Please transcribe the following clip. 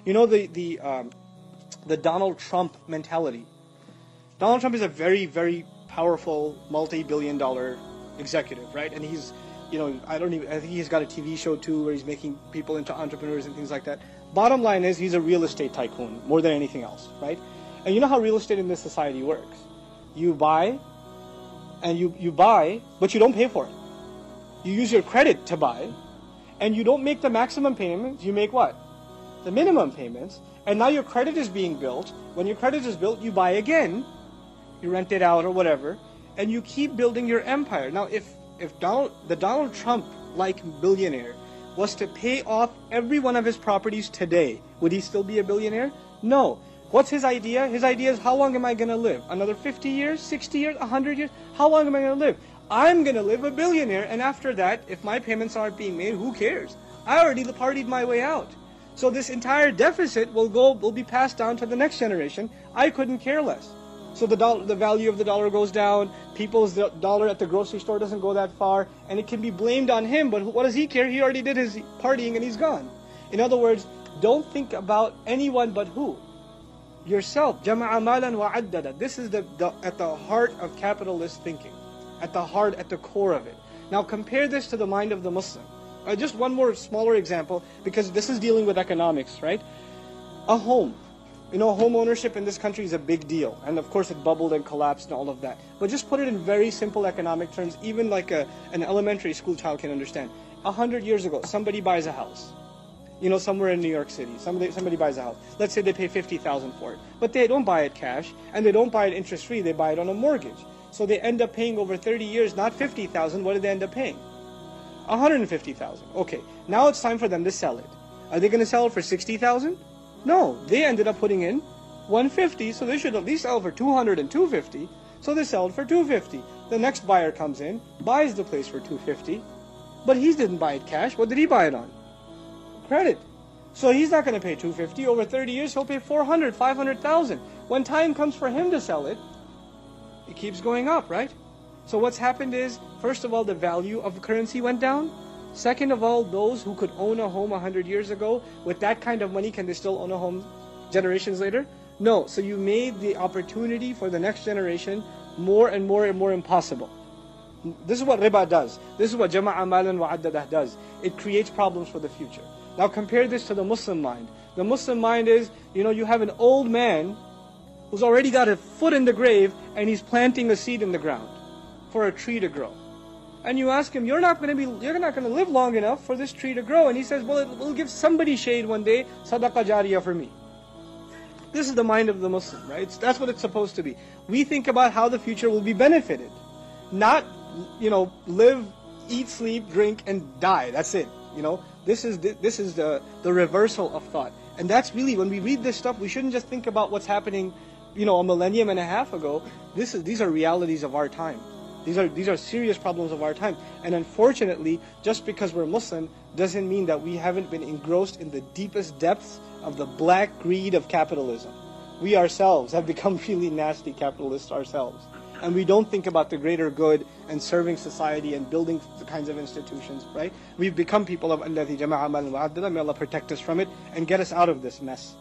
You know the Donald Trump mentality. Donald Trump is a very, very powerful, multi-billion-dollar executive, right? And he's, I think he's got a TV show too where he's making people into entrepreneurs and things like that. Bottom line is he's a real estate tycoon more than anything else, right? And you know how real estate in this society works. You buy, and you buy, but you don't pay for it. You use your credit to buy, and you don't make the maximum payments, you make what? The minimum payments, and now your credit is being built. When your credit is built, you buy again, you rent it out or whatever, and you keep building your empire. Now, if the Donald Trump-like billionaire was to pay off every one of his properties today, would he still be a billionaire? No. What's his idea? His idea is, how long am I going to live? Another 50 years, 60 years, 100 years? How long am I going to live? I'm going to live a billionaire, and after that, if my payments aren't being made, who cares? I already partied my way out. So this entire deficit will be passed down to the next generation. I couldn't care less. So the value of the dollar goes down, people's dollar at the grocery store doesn't go that far, and it can be blamed on him, but what does he care? He already did his partying and he's gone. In other words, don't think about anyone but who? Yourself. جَمَعَ مَالًا وَعَدَّدَ. This is at the heart of capitalist thinking, at the core of it. Now compare this to the mind of the Muslim. Just one more smaller example, because this is dealing with economics, right? A home. Home ownership in this country is a big deal. And of course it bubbled and collapsed and all of that. But just put it in very simple economic terms, even like an elementary school child can understand. 100 years ago, somebody buys a house. Somewhere in New York City, somebody buys a house. Let's say they pay $50,000 for it. But they don't buy it cash, and they don't buy it interest-free, they buy it on a mortgage. So they end up paying over 30 years, not $50,000, what did they end up paying? $150,000. Okay, now it's time for them to sell it. Are they going to sell it for $60,000? No, they ended up putting in $150,000, so they should at least sell for $200,000 and $250,000. So they sell it for $250,000. The next buyer comes in, buys the place for $250,000, but he didn't buy it cash. What did he buy it on? Credit. So he's not going to pay $250,000. Over 30 years, he'll pay $400,000, $500,000. When time comes for him to sell it, it keeps going up, right? So what's happened is, first of all, the value of the currency went down. Second of all, those who could own a home 100 years ago, with that kind of money, can they still own a home generations later? No. So you made the opportunity for the next generation more and more and more impossible. This is what riba does. This is what jama'a malan wa addadah does. It creates problems for the future. Now compare this to the Muslim mind. The Muslim mind is, you have an old man who's already got a foot in the grave, and he's planting a seed in the ground for a tree to grow. And you ask him, you're not going to live long enough for this tree to grow. And he says, well, it will give somebody shade one day, sadaqah jariyah for me. This is the mind of the Muslim, right? That's what it's supposed to be. We think about how the future will be benefited. Not, live, eat, sleep, drink, and die. That's it. This is the reversal of thought. And that's really, when we read this stuff, we shouldn't just think about what's happening, a millennium and a half ago. These are realities of our time. These are serious problems of our time. And unfortunately, just because we're Muslim doesn't mean that we haven't been engrossed in the deepest depths of the black greed of capitalism. We ourselves have become really nasty capitalists ourselves. And we don't think about the greater good and serving society and building the kinds of institutions, right? We've become people of الَّذِي جَمَعَ مَالًا وَعَدَّدَهُ. May Allah protect us from it and get us out of this mess.